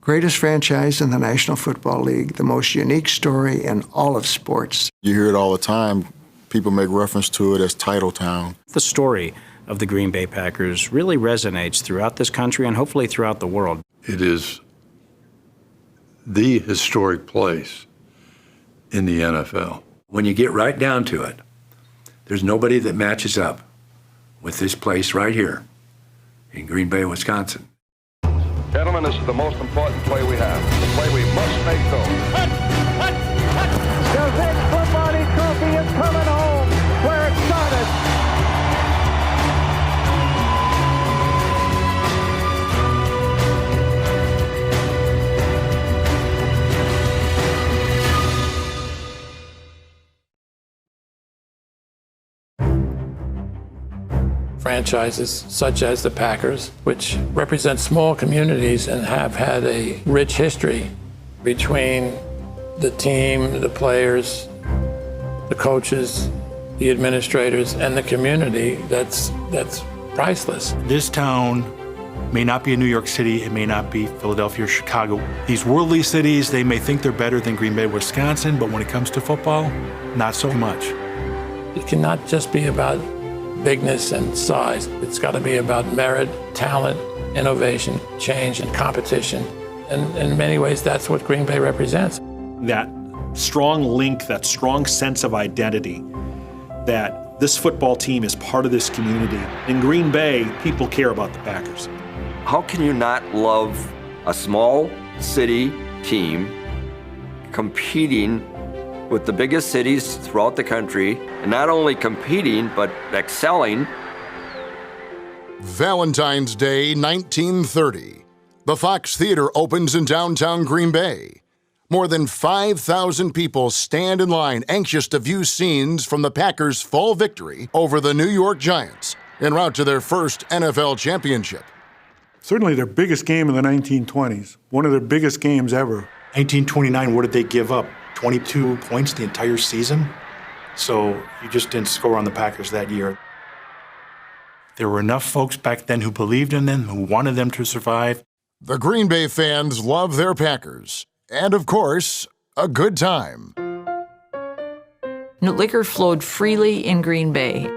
Greatest franchise in the National Football League, the most unique story in all of sports. You hear it all the time. People make reference to it as Title Town. The story of the Green Bay Packers really resonates throughout this country and hopefully throughout the world. It is the historic place in the NFL. When you get right down to it, there's nobody that matches up with this place right here in Green Bay, Wisconsin. Gentlemen, this is the most important play we have. The play we must make go. The Vince Lombardi Trophy is coming home where it started. Franchises such as the Packers, which represent small communities and have had a rich history between the team, the players, the coaches, the administrators, and the community, that's priceless. This town may not be in New York City, it may not be Philadelphia or Chicago. These worldly cities, they may think they're better than Green Bay, Wisconsin, but when it comes to football, not so much. It cannot just be about bigness and size. It's got to be about merit, talent, innovation, change, and competition. And in many ways, that's what Green Bay represents. That strong link, that strong sense of identity, that this football team is part of this community. In Green Bay, people care about the Packers. How can you not love a small city team competing with the biggest cities throughout the country, and not only competing, but excelling? Valentine's Day, 1930. The Fox Theater opens in downtown Green Bay. More than 5,000 people stand in line, anxious to view scenes from the Packers' fall victory over the New York Giants, en route to their first NFL championship. Certainly their biggest game in the 1920s, one of their biggest games ever. 1929, what did they give up? 22 points the entire season? So you just didn't score on the Packers that year. There were enough folks back then who believed in them, who wanted them to survive. The Green Bay fans love their Packers. And, of course, a good time. Liquor flowed freely in Green Bay.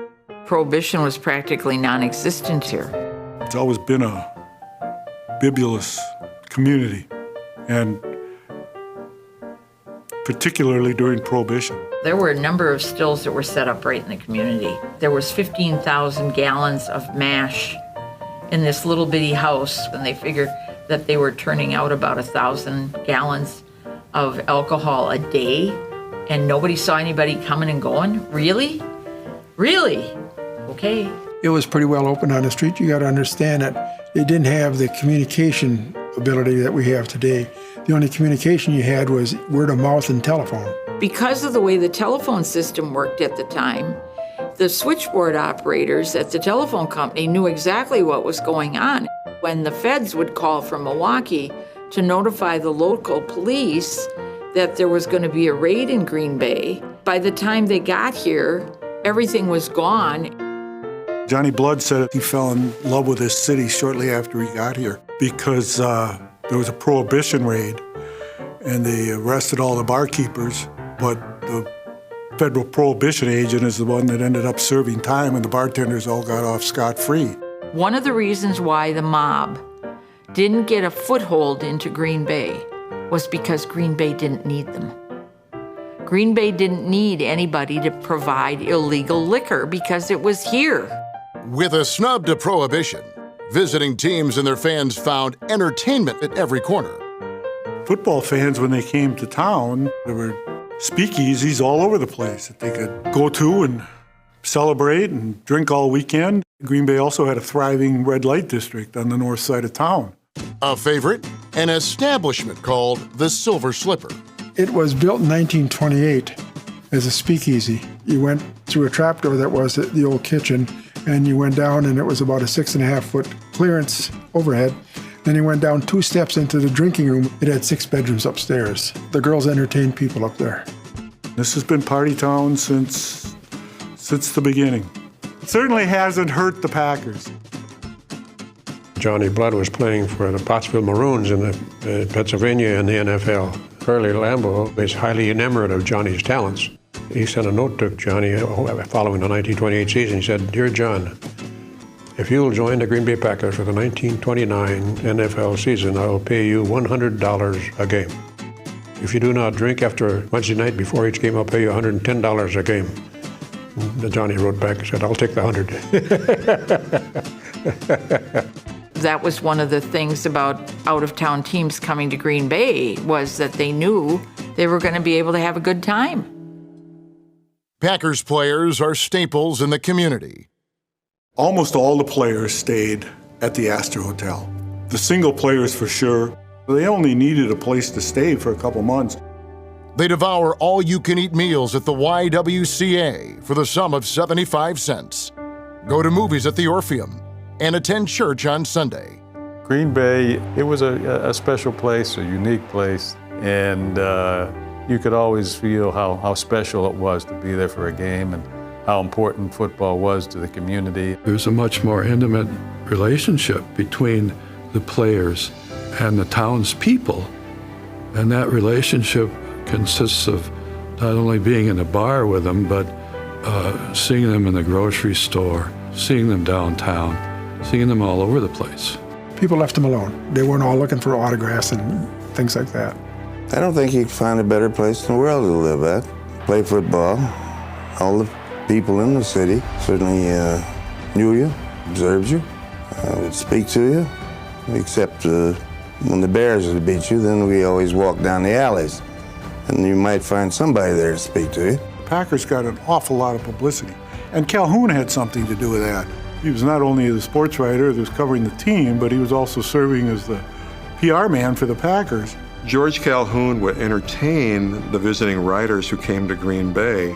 Prohibition was practically non-existent here. It's always been a bibulous community, and particularly during Prohibition. There were a number of stills that were set up right in the community. There was 15,000 gallons of mash in this little bitty house, and they figured that they were turning out about 1,000 gallons of alcohol a day, and nobody saw anybody coming and going. Really? Really? Okay. It was pretty well open on the street. You got to understand that they didn't have the communication ability that we have today. The only communication you had was word of mouth and telephone. Because of the way the telephone system worked at the time, the switchboard operators at the telephone company knew exactly what was going on. When the feds would call from Milwaukee to notify the local police that there was going to be a raid in Green Bay, by the time they got here, everything was gone. Johnny Blood said he fell in love with this city shortly after he got here because there was a Prohibition raid and they arrested all the barkeepers, but the federal Prohibition agent is the one that ended up serving time and the bartenders all got off scot-free. One of the reasons why the mob didn't get a foothold into Green Bay was because Green Bay didn't need them. Green Bay didn't need anybody to provide illegal liquor because it was here. With a snub to Prohibition, visiting teams and their fans found entertainment at every corner. Football fans, when they came to town, there were speakeasies all over the place that they could go to and celebrate and drink all weekend. Green Bay also had a thriving red light district on the north side of town. A favorite, an establishment called the Silver Slipper. It was built in 1928 as a speakeasy. You went through a trapdoor that was the old kitchen, and you went down, and it was about a 6.5-foot clearance overhead. Then you went down 2 steps into the drinking room. It had 6 bedrooms upstairs. The girls entertained people up there. This has been party town since the beginning. It certainly hasn't hurt the Packers. Johnny Blood was playing for the Pottsville Maroons in Pennsylvania in the NFL. Curly Lambeau is highly enamored of Johnny's talents. He sent a note to Johnny following the 1928 season. He said, "Dear John, if you'll join the Green Bay Packers for the 1929 NFL season, I will pay you $100 a game. If you do not drink after Wednesday night before each game, I'll pay you $110 a game." And Johnny wrote back and said, "I'll take the 100." That was one of the things about out-of-town teams coming to Green Bay, was that they knew they were going to be able to have a good time. Packers players are staples in the community. Almost all the players stayed at the Astor Hotel. The single players for sure. They only needed a place to stay for a couple months. They devour all-you-can-eat meals at the YWCA for the sum of 75 cents. Go to movies at the Orpheum and attend church on Sunday. Green Bay, it was a special place, a unique place, and you could always feel how special it was to be there for a game and how important football was to the community. There's a much more intimate relationship between the players and the townspeople, and that relationship consists of not only being in a bar with them, but seeing them in the grocery store, seeing them downtown, seeing them all over the place. People left them alone. They weren't all looking for autographs and things like that. I don't think you could find a better place in the world to live at. Play football. All the people in the city certainly knew you, observed you, would speak to you, except when the Bears would beat you, then we always walked down the alleys, and you might find somebody there to speak to you. Packers got an awful lot of publicity, and Calhoun had something to do with that. He was not only the sports writer that was covering the team, but he was also serving as the PR man for the Packers. George Calhoun would entertain the visiting writers who came to Green Bay.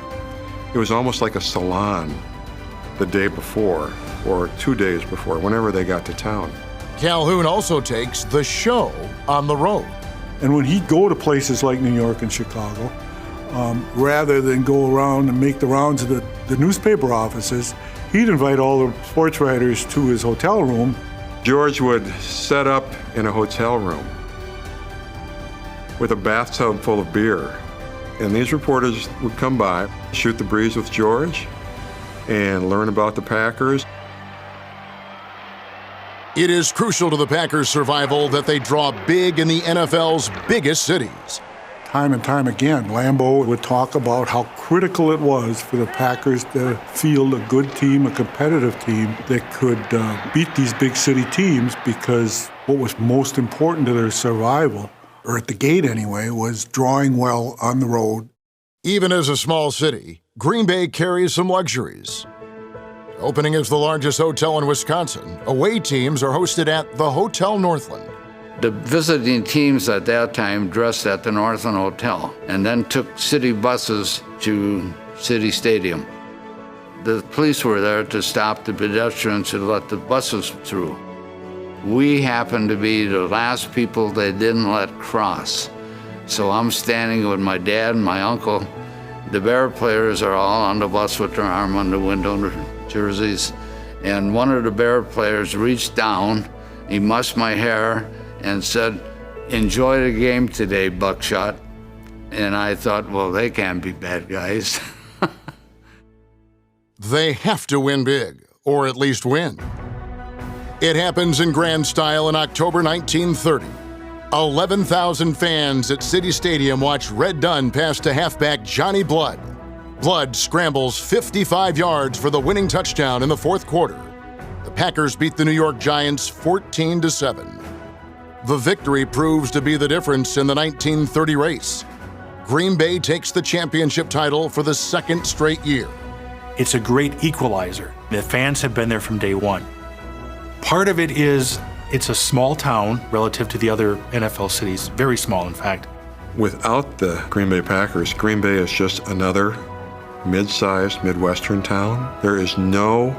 It was almost like a salon the day before or 2 days before, whenever they got to town. Calhoun also takes the show on the road. And when he'd go to places like New York and Chicago, rather than go around and make the rounds of the newspaper offices, he'd invite all the sports writers to his hotel room. George would set up in a hotel room with a bathtub full of beer. And these reporters would come by, shoot the breeze with George, and learn about the Packers. It is crucial to the Packers' survival that they draw big in the NFL's biggest cities. Time and time again, Lambeau would talk about how critical it was for the Packers to field a good team, a competitive team that could beat these big city teams, because what was most important to their survival, or at the gate anyway, was drawing well on the road. Even as a small city, Green Bay carries some luxuries. Opening as the largest hotel in Wisconsin, away teams are hosted at the Hotel Northland. The visiting teams at that time dressed at the Northland Hotel and then took city buses to City Stadium. The police were there to stop the pedestrians and let the buses through. We happened to be the last people they didn't let cross. So I'm standing with my dad and my uncle. The Bear players are all on the bus with their arm on the window jerseys. And one of the Bear players reached down, he mussed my hair and said, "Enjoy the game today, Buckshot." And I thought, well, they can't be bad guys. They have to win big, or at least win. It happens in grand style in October 1930. 11,000 fans at City Stadium watch Red Dunn pass to halfback Johnny Blood. Blood scrambles 55 yards for the winning touchdown in the fourth quarter. The Packers beat the New York Giants 14-7. The victory proves to be the difference in the 1930 race. Green Bay takes the championship title for the second straight year. It's a great equalizer. The fans have been there from day one. Part of it is it's a small town relative to the other NFL cities, very small, in fact. Without the Green Bay Packers, Green Bay is just another mid-sized Midwestern town. There is no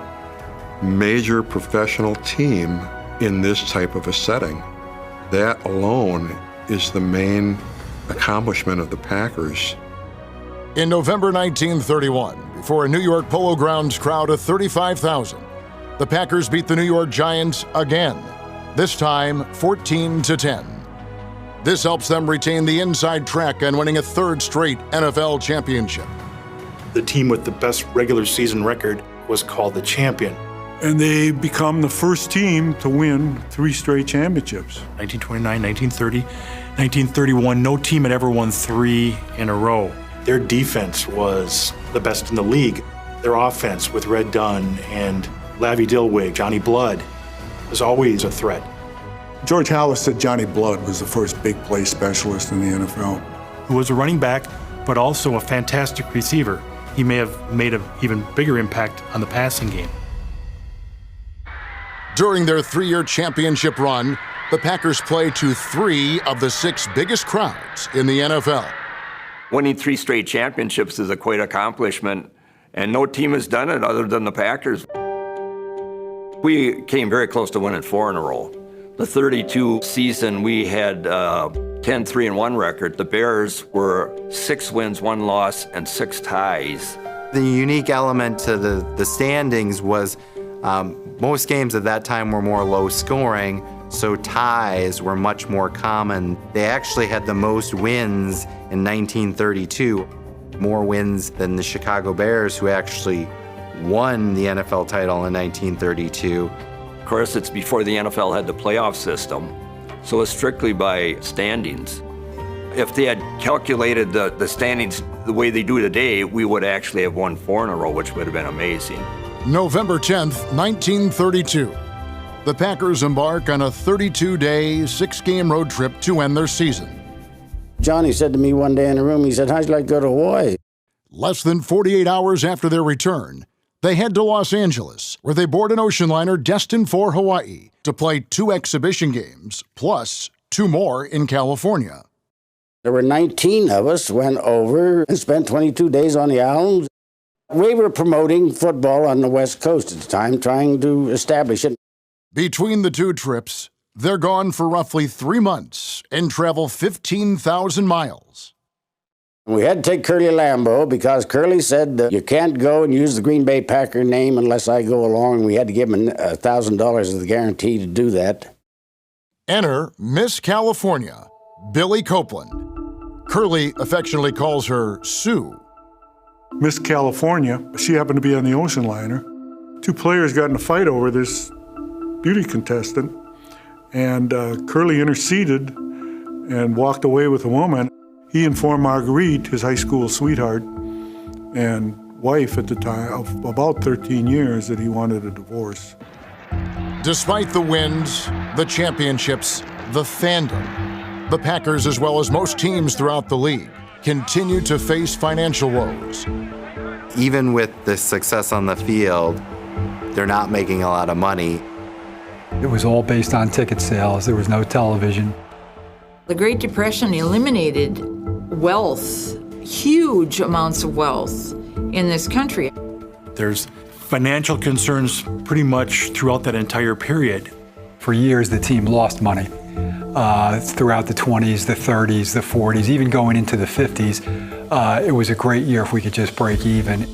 major professional team in this type of a setting. That alone is the main accomplishment of the Packers. In November 1931, before a New York Polo Grounds crowd of 35,000, the Packers beat the New York Giants again. this time 14-10. This helps them retain the inside track on winning a third straight NFL championship. The team with the best regular season record was called the champion. And they become the first team to win 3 straight championships. 1929, 1930, 1931, no team had ever won 3 in a row. Their defense was the best in the league. Their offense with Red Dunn and Lavi Dilwig, Johnny Blood, was always a threat. George Halas said Johnny Blood was the first big play specialist in the NFL. Who was a running back, but also a fantastic receiver. He may have made an even bigger impact on the passing game. During their 3-year championship run, the Packers played to 3 of the 6 biggest crowds in the NFL. Winning 3 straight championships is a quite accomplishment, and no team has done it other than the Packers. We came very close to winning 4 in a row. The 32 season, we had 10-3-1 record. The Bears were 6 wins, 1 loss, and 6 ties. The unique element to the standings was most games at that time were more low scoring, so ties were much more common. They actually had the most wins in 1932, more wins than the Chicago Bears, who actually won the NFL title in 1932. Of course, it's before the NFL had the playoff system, so it's strictly by standings. If they had calculated the standings the way they do today, we would actually have won 4 in a row, which would have been amazing. November 10th, 1932. The Packers embark on a 32-day, 6-game road trip to end their season. Johnny said to me one day in the room, he said, "How'd you like to go to Hawaii?" Less than 48 hours after their return, they head to Los Angeles, where they board an ocean liner destined for Hawaii to play 2 exhibition games, plus 2 more in California. There were 19 of us, went over and spent 22 days on the islands. We were promoting football on the West Coast at the time, trying to establish it. Between the 2 trips, they're gone for roughly 3 months and travel 15,000 miles. We had to take Curly Lambeau because Curly said that you can't go and use the Green Bay Packer name unless I go along. We had to give him $1,000 as the guarantee to do that. Enter Miss California, Billy Copeland. Curly affectionately calls her Sue. Miss California, she happened to be on the ocean liner. 2 players got in a fight over this beauty contestant, and Curly interceded and walked away with a woman. He informed Marguerite, his high school sweetheart and wife at the time of about 13 years, that he wanted a divorce. Despite the wins, the championships, the fandom, the Packers, as well as most teams throughout the league, continue to face financial woes. Even with the success on the field, they're not making a lot of money. It was all based on ticket sales. There was no television. The Great Depression eliminated wealth, huge amounts of wealth in this country. There's financial concerns pretty much throughout that entire period. For years, the team lost money. Throughout the 20s, the 30s, the 40s, even going into the 50s, it was a great year if we could just break even.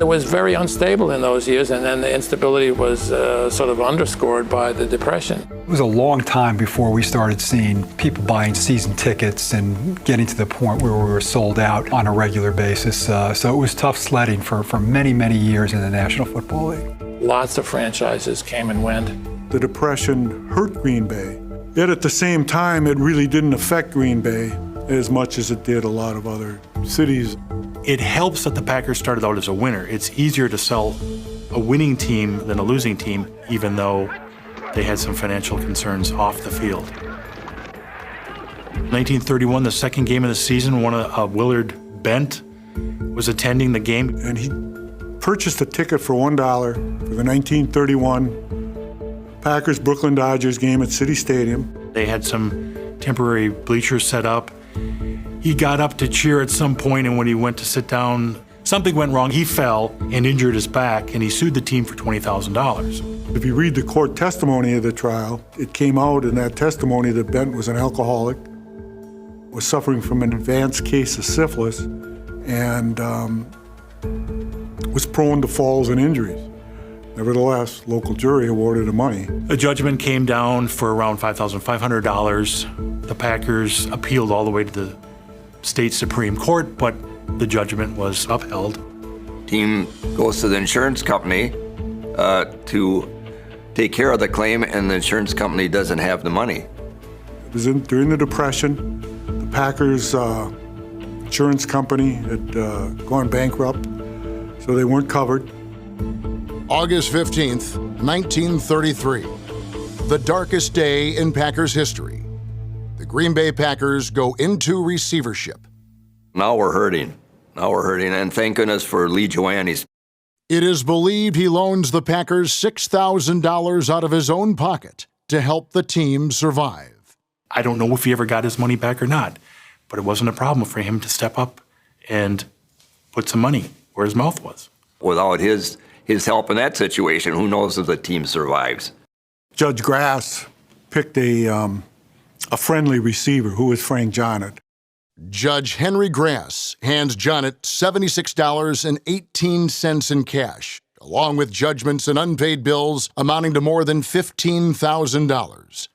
It was very unstable in those years, and then the instability was sort of underscored by the Depression. It was a long time before we started seeing people buying season tickets and getting to the point where we were sold out on a regular basis. So it was tough sledding for many, many years in the National Football League. Lots of franchises came and went. The Depression hurt Green Bay. Yet at the same time, it really didn't affect Green Bay as much as it did a lot of other cities. It helps that the Packers started out as a winner. It's easier to sell a winning team than a losing team, even though they had some financial concerns off the field. 1931, the second game of the season, Willard Bent was attending the game. And he purchased a ticket for $1 for the 1931 Packers-Brooklyn Dodgers game at City Stadium. They had some temporary bleachers set up. He got up to cheer at some point, and when he went to sit down, something went wrong. He fell and injured his back, and he sued the team for $20,000. If you read the court testimony of the trial, it came out in that testimony that Bent was an alcoholic, was suffering from an advanced case of syphilis, and was prone to falls and injuries. Nevertheless, local jury awarded the money. A judgment came down for around $5,500. The Packers appealed all the way to the state Supreme Court, but the judgment was upheld. Team goes to the insurance company to take care of the claim, and the insurance company doesn't have the money. It was during the Depression. The Packers insurance company had gone bankrupt, so they weren't covered. August 15th, 1933, the darkest day in Packers history. The Green Bay Packers go into receivership. Now we're hurting. And thank goodness for Lee Joannis. It is believed he loans the Packers $6,000 out of his own pocket to help the team survive. I don't know if he ever got his money back or not, but it wasn't a problem for him to step up and put some money where his mouth was. Without his help in that situation, who knows if the team survives? Judge Grass picked a friendly receiver who was Frank Johnett. Judge Henry Grass hands Johnett $76.18 in cash, along with judgments and unpaid bills amounting to more than $15,000.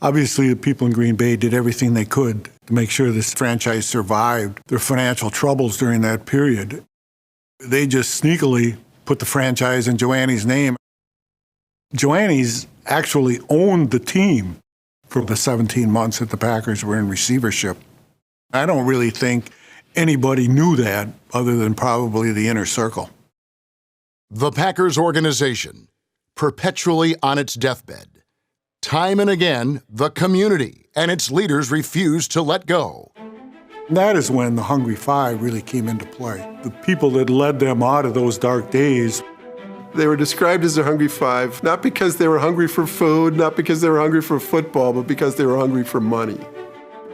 Obviously, the people in Green Bay did everything they could to make sure this franchise survived their financial troubles during that period. They just sneakily put the franchise in Joannis' name. Joannis actually owned the team for the 17 months that the Packers were in receivership. I don't really think anybody knew that other than probably the inner circle. The Packers organization, perpetually on its deathbed. Time and again, the community and its leaders refused to let go. That is when the Hungry Five really came into play. The people that led them out of those dark days. They were described as the Hungry Five, not because they were hungry for food, not because they were hungry for football, but because they were hungry for money.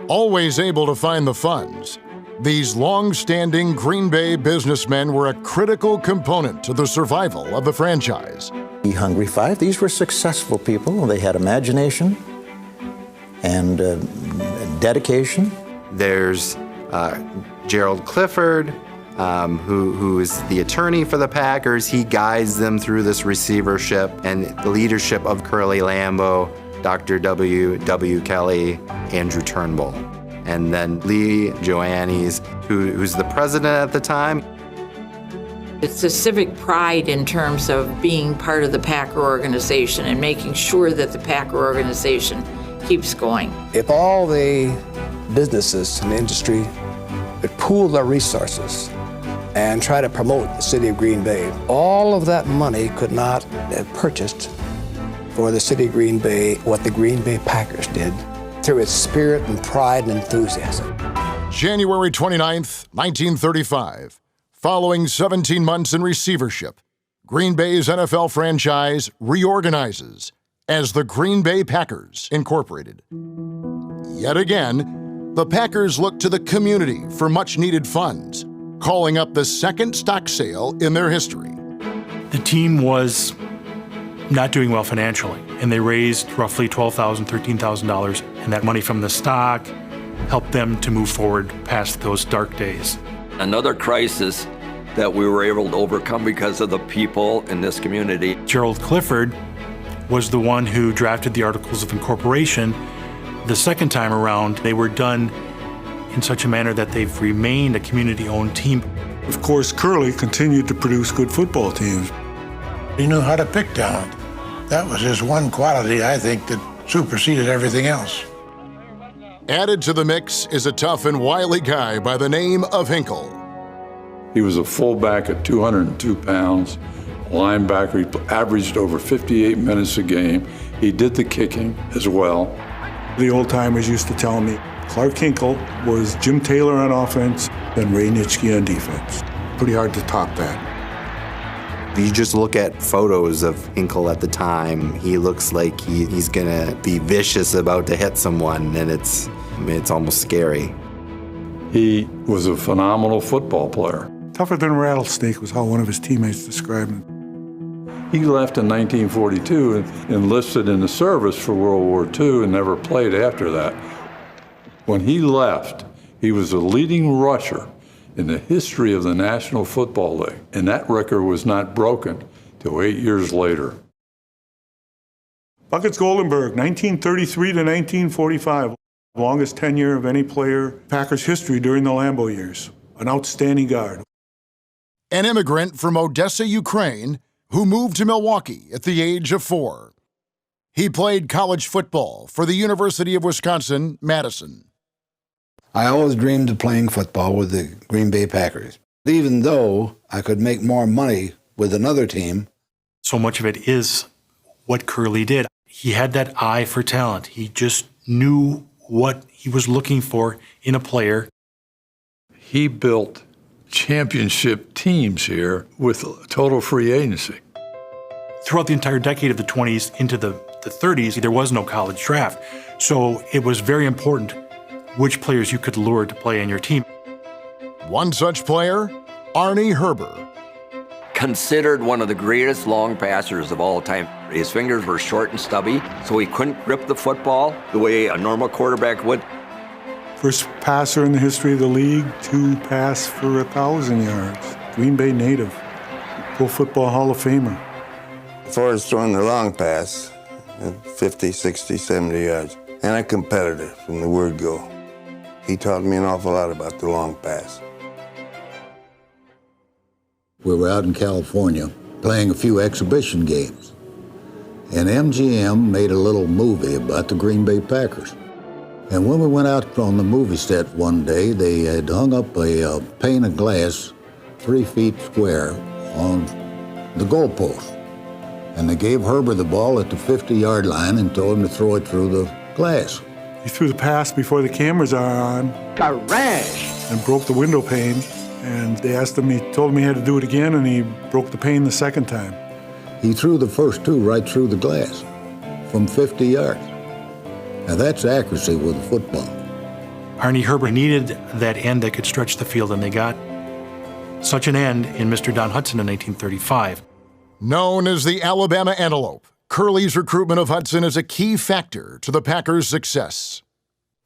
Always able to find the funds, these long-standing Green Bay businessmen were a critical component to the survival of the franchise. The Hungry Five, these were successful people. They had imagination and dedication. There's Gerald Clifford, who is the attorney for the Packers. He guides them through this receivership and the leadership of Curly Lambeau, Dr. W. Kelly, Andrew Turnbull, and then Lee Joannis, who's the president at the time. It's a civic pride in terms of being part of the Packer organization and making sure that the Packer organization keeps going. If all the businesses in the industry would pool their resources and try to promote the city of Green Bay, all of that money could not have purchased for the city of Green Bay what the Green Bay Packers did through its spirit and pride and enthusiasm. January 29th, 1935. Following 17 months in receivership, Green Bay's NFL franchise reorganizes as the Green Bay Packers Incorporated. Yet again, the Packers look to the community for much-needed funds, calling up the second stock sale in their history. The team was not doing well financially, and they raised roughly $12,000, $13,000, and that money from the stock helped them to move forward past those dark days. Another crisis that we were able to overcome because of the people in this community. Gerald Clifford was the one who drafted the Articles of Incorporation. The second time around, they were done in such a manner that they've remained a community-owned team. Of course, Curly continued to produce good football teams. He knew how to pick talent. That was his one quality, I think, that superseded everything else. Added to the mix is a tough and wily guy by the name of Hinkle. He was a fullback at 202 pounds, linebacker. He averaged over 58 minutes a game. He did the kicking as well. The old-timers used to tell me Clark Hinkle was Jim Taylor on offense and Ray Nitschke on defense. Pretty hard to top that. You just look at photos of Hinkle at the time, he looks like he's gonna be vicious about to hit someone, and it's almost scary. He was a phenomenal football player. Tougher than a rattlesnake was how one of his teammates described him. He left in 1942 and enlisted in the service for World War II and never played after that. When he left, he was the leading rusher in the history of the National Football League, and that record was not broken till 8 years later. Buckets Goldenberg, 1933 to 1945. Longest tenure of any player in Packers history during the Lambeau years. An outstanding guard. An immigrant from Odessa, Ukraine, who moved to Milwaukee at the age of 4. He played college football for the University of Wisconsin-Madison. I always dreamed of playing football with the Green Bay Packers. Even though I could make more money with another team. So much of it is what Curly did. He had that eye for talent. He just knew what he was looking for in a player. He built championship teams here with total free agency. Throughout the entire decade of the 20s into the 30s, there was no college draft. So it was very important which players you could lure to play on your team. One such player, Arnie Herber. Considered one of the greatest long passers of all time. His fingers were short and stubby, so he couldn't grip the football the way a normal quarterback would. First passer in the history of the league to pass for 1,000 yards. Green Bay native. Pro Football Hall of Famer. As far as throwing the long pass, 50, 60, 70 yards. And a competitor from the word go. He taught me an awful lot about the long pass. We were out in California playing a few exhibition games. And MGM made a little movie about the Green Bay Packers. And when we went out on the movie set one day, they had hung up a pane of glass 3 feet square on the goalpost. And they gave Herber the ball at the 50-yard line and told him to throw it through the glass. He threw the pass before the cameras are on. Crash! And broke the window pane. And they asked him, he told him he had to do it again, and he broke the pane the second time. He threw the first 2 right through the glass from 50 yards. Now that's accuracy with a football. Arnie Herber needed that end that could stretch the field, and they got such an end in Mr. Don Hutson in 1935. Known as the Alabama Antelope, Curly's recruitment of Hutson is a key factor to the Packers' success.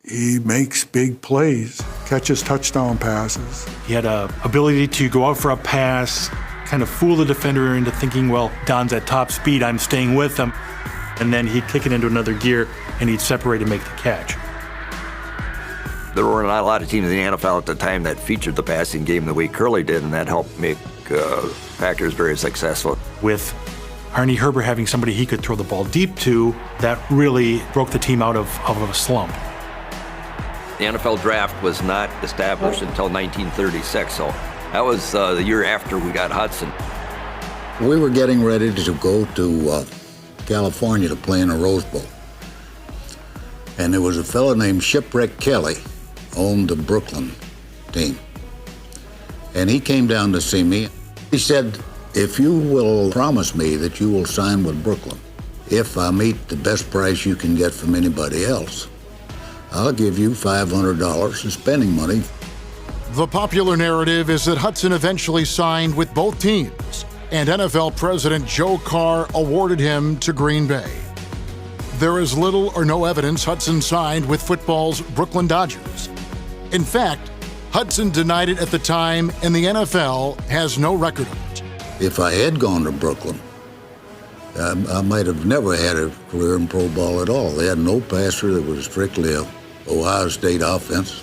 He makes big plays, catches touchdown passes. He had an ability to go out for a pass, kind of fool the defender into thinking, well, Don's at top speed, I'm staying with him. And then he'd kick it into another gear, and he'd separate and make the catch. There were not a lot of teams in the NFL at the time that featured the passing game the way Curly did, and that helped make Packers very successful. With Arnie Herber having somebody he could throw the ball deep to, that really broke the team out of a slump. The NFL draft was not established until 1936, so that was the year after we got Hutson. We were getting ready to go to California to play in a Rose Bowl. And there was a fellow named Shipwreck Kelly, owned the Brooklyn team. And he came down to see me. He said, if you will promise me that you will sign with Brooklyn, if I meet the best price you can get from anybody else, I'll give you $500 in spending money. The popular narrative is that Hutson eventually signed with both teams, and NFL President Joe Carr awarded him to Green Bay. There is little or no evidence Hutson signed with football's Brooklyn Dodgers. In fact, Hutson denied it at the time, and the NFL has no record of it. If I had gone to Brooklyn, I might have never had a career in pro ball at all. They had no passer. There was strictly a Ohio State offense.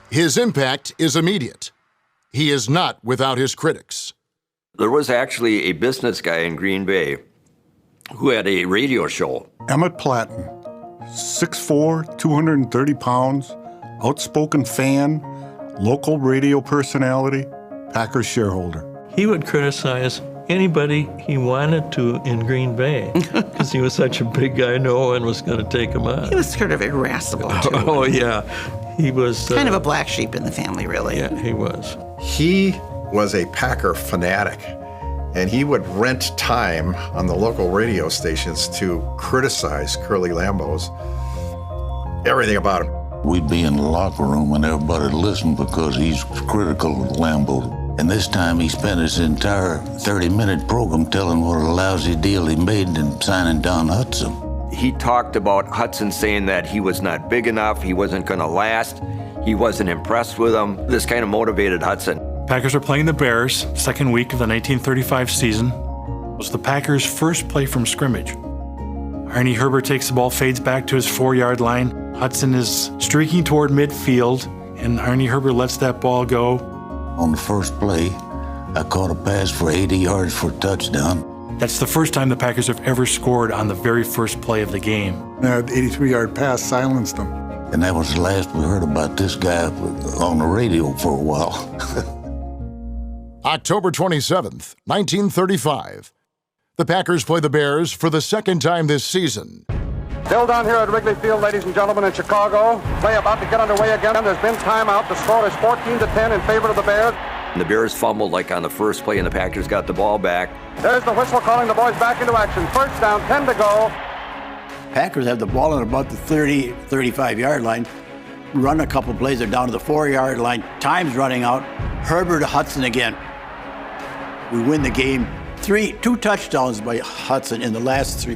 His impact is immediate. He is not without his critics. There was actually a business guy in Green Bay who had a radio show. Emmett Platten, 6'4", 230 pounds, outspoken fan, local radio personality, Packers shareholder. He would criticize anybody he wanted to in Green Bay because he was such a big guy, no one was going to take him on. He was sort of irascible, too. Oh, yeah. He was... kind of a black sheep in the family, really. Yeah, he was. He was a Packer fanatic, and he would rent time on the local radio stations to criticize Curly Lambeau's everything about him. We'd be in the locker room and everybody listened because he's critical of Lambeau. And this time he spent his entire 30-minute program telling what a lousy deal he made in signing Don Hutson. He talked about Hutson saying that he was not big enough, he wasn't going to last, he wasn't impressed with him. This kind of motivated Hutson. Packers are playing the Bears, second week of the 1935 season. It was the Packers' first play from scrimmage. Arnie Herbert takes the ball, fades back to his 4-yard line. Hudson is streaking toward midfield, and Arnie Herbert lets that ball go. On the first play, I caught a pass for 80 yards for a touchdown. That's the first time the Packers have ever scored on the very first play of the game. That 83-yard pass silenced them. And that was the last we heard about this guy on the radio for a while. October 27th, 1935. The Packers play the Bears for the second time this season. Still down here at Wrigley Field, ladies and gentlemen, in Chicago. Play about to get underway again. There's been timeout. The score is 14-10 in favor of the Bears. The Bears fumbled like on the first play, and the Packers got the ball back. There's the whistle calling the boys back into action. First down, 10 to go. Packers have the ball at about the 30, 35-yard line. Run a couple plays, they're down to the 4-yard line. Time's running out. Herbert to Hudson again. We win the game. 2 touchdowns by Hudson in the last 3.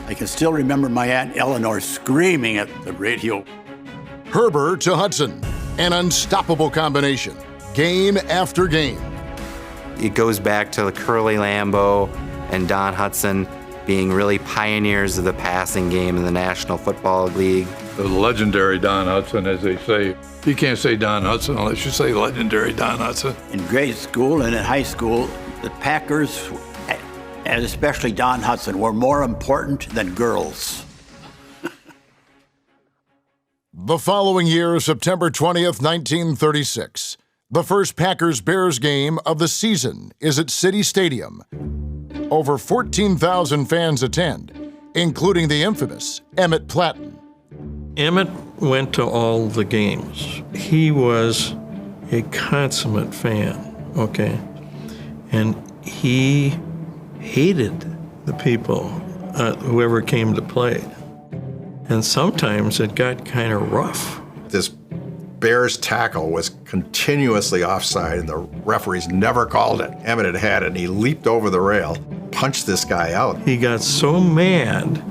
I can still remember my Aunt Eleanor screaming at the radio. Herbert to Hudson, an unstoppable combination, game after game. It goes back to Curly Lambeau and Don Hudson being really pioneers of the passing game in the National Football League. The legendary Don Hudson, as they say. You can't say Don Hudson unless you say legendary Don Hudson. In grade school and in high school, the Packers, and especially Don Hudson, were more important than girls. The following year, September 20th, 1936, the first Packers-Bears game of the season is at City Stadium. Over 14,000 fans attend, including the infamous Emmett Platten. Emmett went to all the games. He was a consummate fan, okay? And he hated the people, whoever came to play. And sometimes it got kind of rough. This Bears tackle was continuously offside, and the referees never called it. Emmett had it, and he leaped over the rail, punched this guy out. He got so mad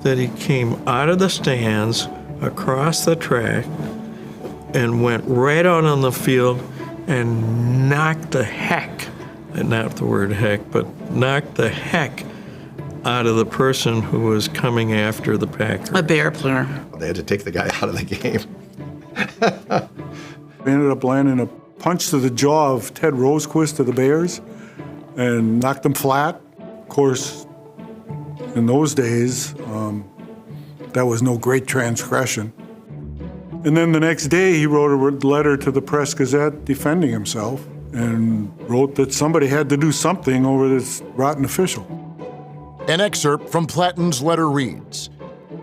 that he came out of the stands, across the track, and went right out on the field and knocked the heck, not the word heck, but knocked the heck out of the person who was coming after the Packers. A Bear player. They had to take the guy out of the game. We ended up landing a punch to the jaw of Ted Rosequist of the Bears and knocked him flat. Of course, in those days, that was no great transgression. And then the next day, he wrote a letter to the Press-Gazette defending himself and wrote that somebody had to do something over this rotten official. An excerpt from Platten's letter reads,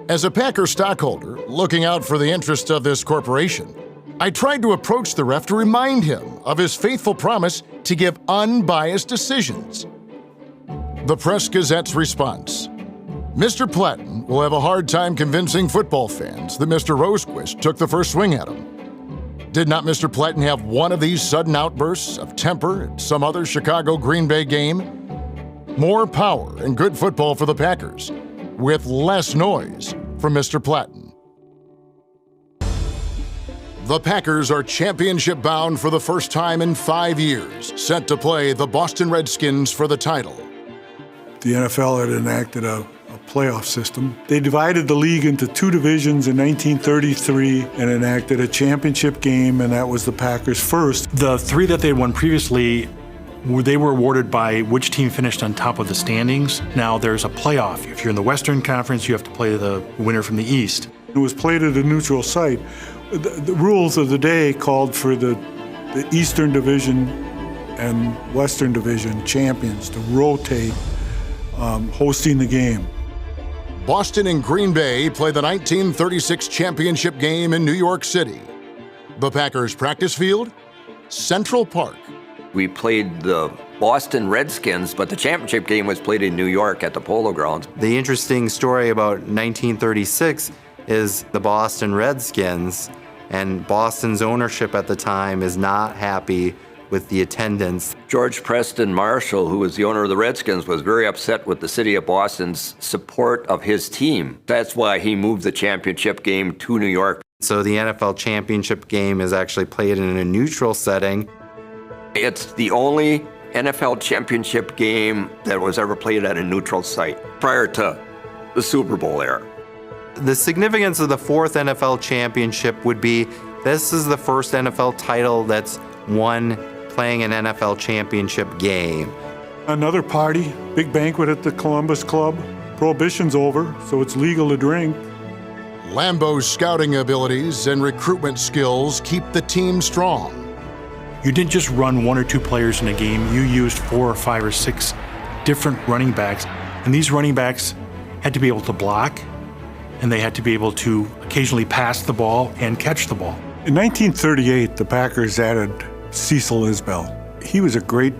"As a Packer stockholder looking out for the interest of this corporation, I tried to approach the ref to remind him of his faithful promise to give unbiased decisions." The Press-Gazette's response, "Mr. Platten will have a hard time convincing football fans that Mr. Rosequist took the first swing at him. Did not Mr. Platten have one of these sudden outbursts of temper at some other Chicago-Green Bay game? More power and good football for the Packers, with less noise from Mr. Platten." The Packers are championship bound for the first time in 5 years, set to play the Boston Redskins for the title. The NFL had enacted a playoff system. They divided the league into 2 divisions in 1933 and enacted a championship game, and that was the Packers' first. The 3 that they won previously, they were awarded by which team finished on top of the standings. Now there's a playoff. If you're in the Western Conference, you have to play the winner from the East. It was played at a neutral site. The rules of the day called for the Eastern Division and Western Division champions to rotate hosting the game. Boston and Green Bay play the 1936 championship game in New York City. The Packers' practice field? Central Park. We played the Boston Redskins, but the championship game was played in New York at the Polo Grounds. The interesting story about 1936 is the Boston Redskins, and Boston's ownership at the time is not happy with the attendance. George Preston Marshall, who was the owner of the Redskins, was very upset with the city of Boston's support of his team. That's why he moved the championship game to New York. So the NFL championship game is actually played in a neutral setting. It's the only NFL championship game that was ever played at a neutral site prior to the Super Bowl era. The significance of the fourth NFL championship would be this is the first NFL title that's won playing an NFL championship game. Another party, big banquet at the Columbus Club. Prohibition's over, so it's legal to drink. Lambeau's scouting abilities and recruitment skills keep the team strong. You didn't just run one or two players in a game, you used 4 or 5 or 6 different running backs. And these running backs had to be able to block, and they had to be able to occasionally pass the ball and catch the ball. In 1938, the Packers added Cecil Isbell. He was a great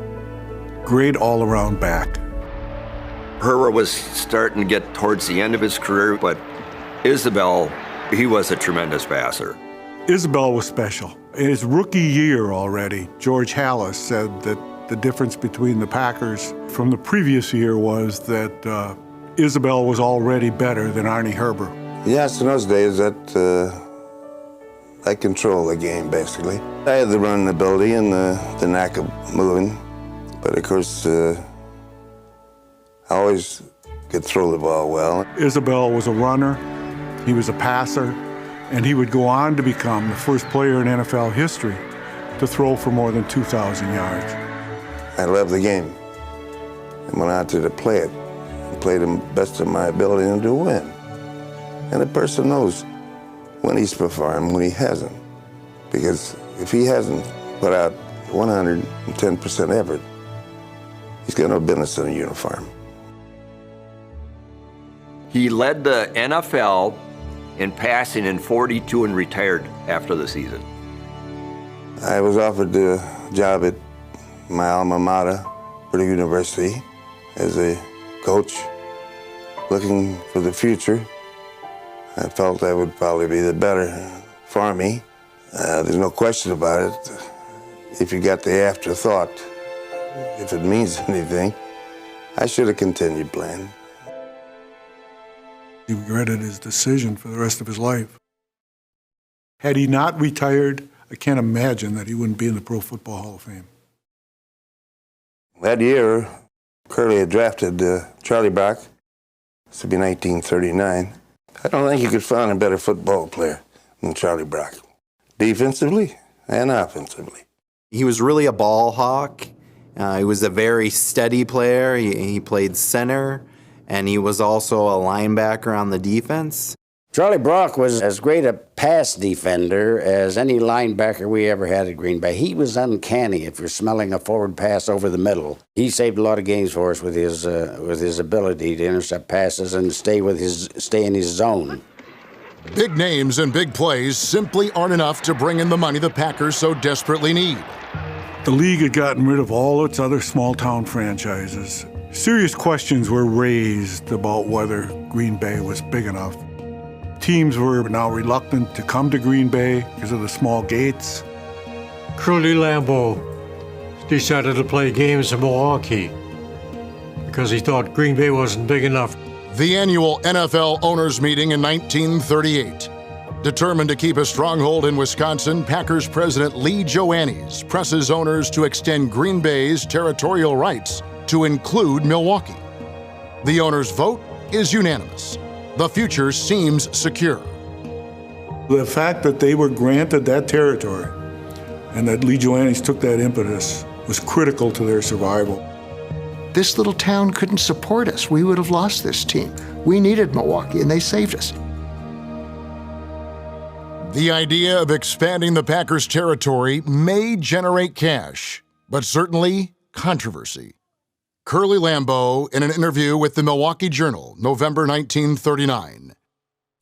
all-around back. Herbert was starting to get towards the end of his career, but Isbell, he was a tremendous passer. Isbell was special. In his rookie year already, George Halas said that the difference between the Packers from the previous year was that Isbell was already better than Arnie Herbert. Yes, in those days, I controlled the game, basically. I had the running ability and the knack of moving, but of course, I always could throw the ball well. Isbell was a runner, he was a passer, and he would go on to become the first player in NFL history to throw for more than 2,000 yards. I loved the game and went out there to play it, and play the best of my ability and to win. And a person knows when he's performed, when he hasn't. Because if he hasn't put out 110% effort, he's got no business in a uniform. He led the NFL in passing in 42 and retired after the season. I was offered a job at my alma mater, Purdue University, as a coach, looking for the future. I felt that would probably be the better for me. There's no question about it. If you got the afterthought, if it means anything, I should have continued playing. He regretted his decision for the rest of his life. Had he not retired, I can't imagine that he wouldn't be in the Pro Football Hall of Fame. That year, Curly had drafted Charlie Brock. This would be 1939. I don't think you could find a better football player than Charlie Brock, defensively and offensively. He was really a ball hawk. He was a very steady player. He played center, and he was also a linebacker on the defense. Charlie Brock was as great a pass defender as any linebacker we ever had at Green Bay. He was uncanny if you're smelling a forward pass over the middle. He saved a lot of games for us with his ability to intercept passes and stay in his zone. Big names and big plays simply aren't enough to bring in the money the Packers so desperately need. The league had gotten rid of all its other small-town franchises. Serious questions were raised about whether Green Bay was big enough. Teams were now reluctant to come to Green Bay because of the small gates. Curly Lambeau decided to play games in Milwaukee because he thought Green Bay wasn't big enough. The annual NFL owners meeting in 1938. Determined to keep a stronghold in Wisconsin, Packers president Lee Joannes presses owners to extend Green Bay's territorial rights to include Milwaukee. The owners' vote is unanimous. The future seems secure. The fact that they were granted that territory and that Lee Joannes took that impetus was critical to their survival. This little town couldn't support us. We would have lost this team. We needed Milwaukee, and they saved us. The idea of expanding the Packers' territory may generate cash, but certainly controversy. Curly Lambeau in an interview with the Milwaukee Journal, November 1939.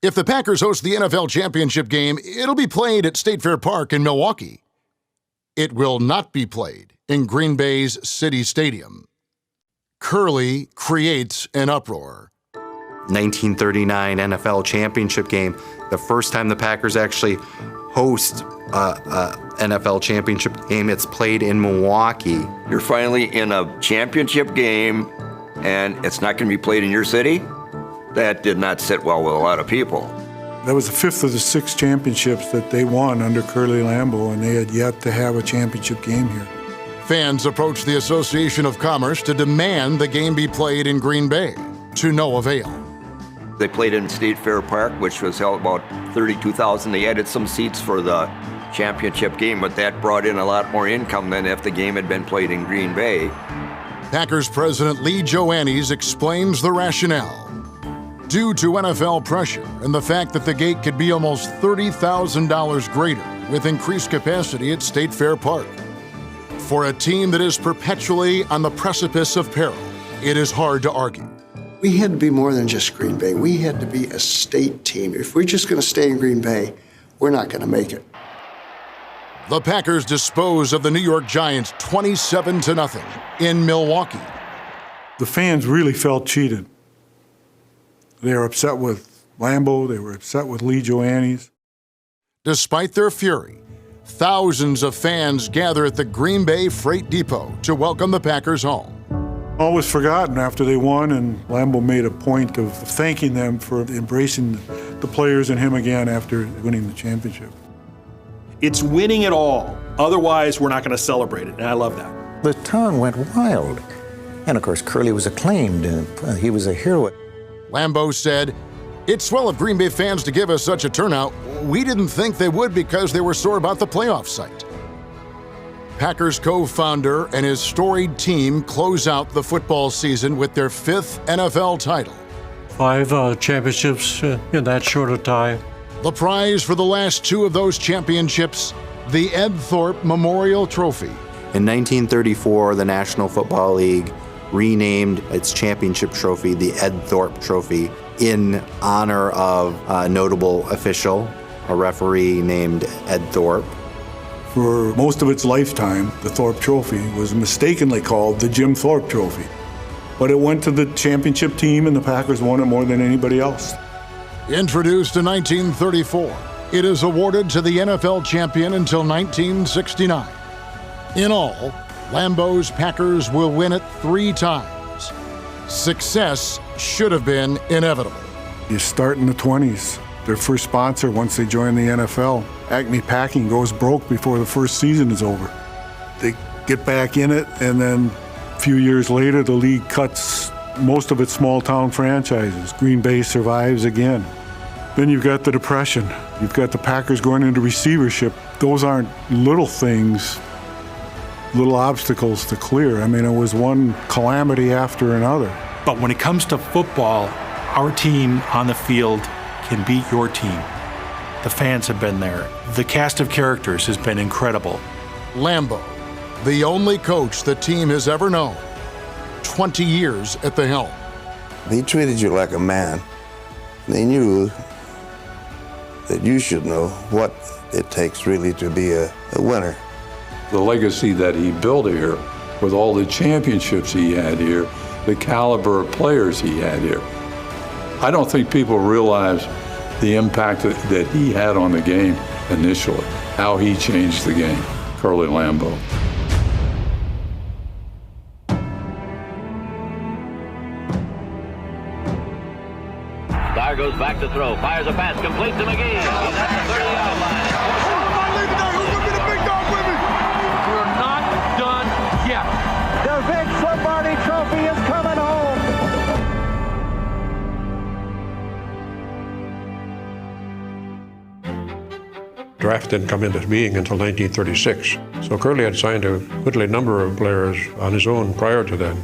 If the Packers host the NFL championship game, it'll be played at State Fair Park in Milwaukee. It will not be played in Green Bay's City Stadium. Curly creates an uproar. 1939 NFL championship game, the first time the Packers actually host a NFL championship game. It's played in Milwaukee. You're finally in a championship game, and it's not going to be played in your city? That did not sit well with a lot of people. That was the fifth of the 6 championships that they won under Curly Lambeau, and they had yet to have a championship game here. Fans approached the Association of Commerce to demand the game be played in Green Bay, to no avail. They played in State Fair Park, which was held about 32,000. They added some seats for the championship game, but that brought in a lot more income than if the game had been played in Green Bay. Packers president Lee Joannes explains the rationale. Due to NFL pressure and the fact that the gate could be almost $30,000 greater with increased capacity at State Fair Park. For a team that is perpetually on the precipice of peril, it is hard to argue. We had to be more than just Green Bay. We had to be a state team. If we're just going to stay in Green Bay, we're not going to make it. The Packers dispose of the New York Giants 27-0 in Milwaukee. The fans really felt cheated. They were upset with Lambeau. They were upset with Lee Joannes. Despite their fury, thousands of fans gather at the Green Bay Freight Depot to welcome the Packers home. All was forgotten after they won, and Lambeau made a point of thanking them for embracing the players and him again after winning the championship. It's winning it all. Otherwise, we're not going to celebrate it, and I love that. The town went wild. And of course, Curly was acclaimed, and he was a hero. Lambeau said, "It's swell of Green Bay fans to give us such a turnout. We didn't think they would because they were sore about the playoff site." Packers co-founder and his storied team close out the football season with their 5th NFL title. 5 championships in that short a time. The prize for the last 2 of those championships, the Ed Thorpe Memorial Trophy. In 1934, the National Football League renamed its championship trophy the Ed Thorpe Trophy in honor of a notable official, a referee named Ed Thorpe. For most of its lifetime, the Thorpe Trophy was mistakenly called the Jim Thorpe Trophy. But it went to the championship team, and the Packers won it more than anybody else. Introduced in 1934, it is awarded to the NFL champion until 1969. In all, Lambeau's Packers will win it 3 times. Success should have been inevitable. You start in the 20s. Their first sponsor, once they join the NFL, Acme Packing, goes broke before the first season is over. They get back in it, and then a few years later, the league cuts most of its small-town franchises. Green Bay survives again. Then you've got the Depression. You've got the Packers going into receivership. Those aren't little things, little obstacles to clear. I mean, it was one calamity after another. But when it comes to football, our team on the field can beat your team. The fans have been there. The cast of characters has been incredible. Lambeau, the only coach the team has ever known, 20 years at the helm. He treated you like a man. They knew that you should know what it takes really to be a winner. The legacy that he built here, with all the championships he had here, the caliber of players he had here. I don't think people realize the impact that he had on the game initially, how he changed the game, Curly Lambeau. Starr goes back to throw, fires a pass, complete to McGee. He's at the 30-yard line. We're not done yet. The Vince Lombardi Trophy is coming home. Draft didn't come into being until 1936. So Curly had signed a goodly number of players on his own prior to then.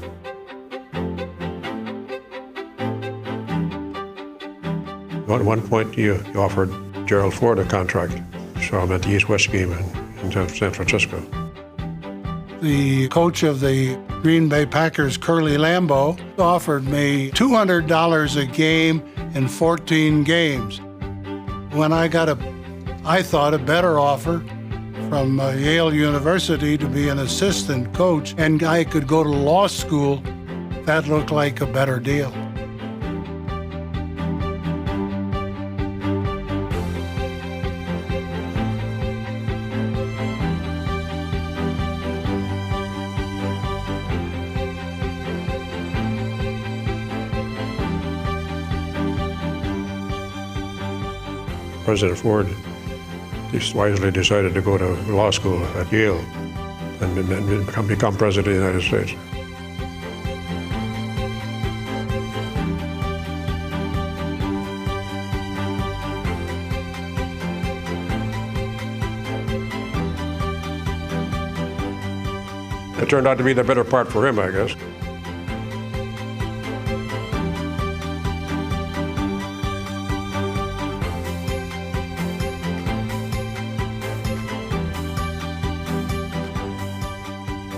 At one point, he offered Gerald Ford a contract. So I'm at the East-West game in San Francisco. The coach of the Green Bay Packers, Curly Lambeau, offered me $200 a game in 14 games. When I got I thought a better offer from Yale University to be an assistant coach, and I could go to law school, that looked like a better deal. President Ford wisely decided to go to law school at Yale. and become president of the United States. It turned out to be the better part for him, I guess.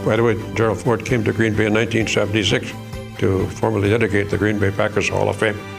By the way, Gerald Ford came to Green Bay in 1976 to formally dedicate the Green Bay Packers Hall of Fame.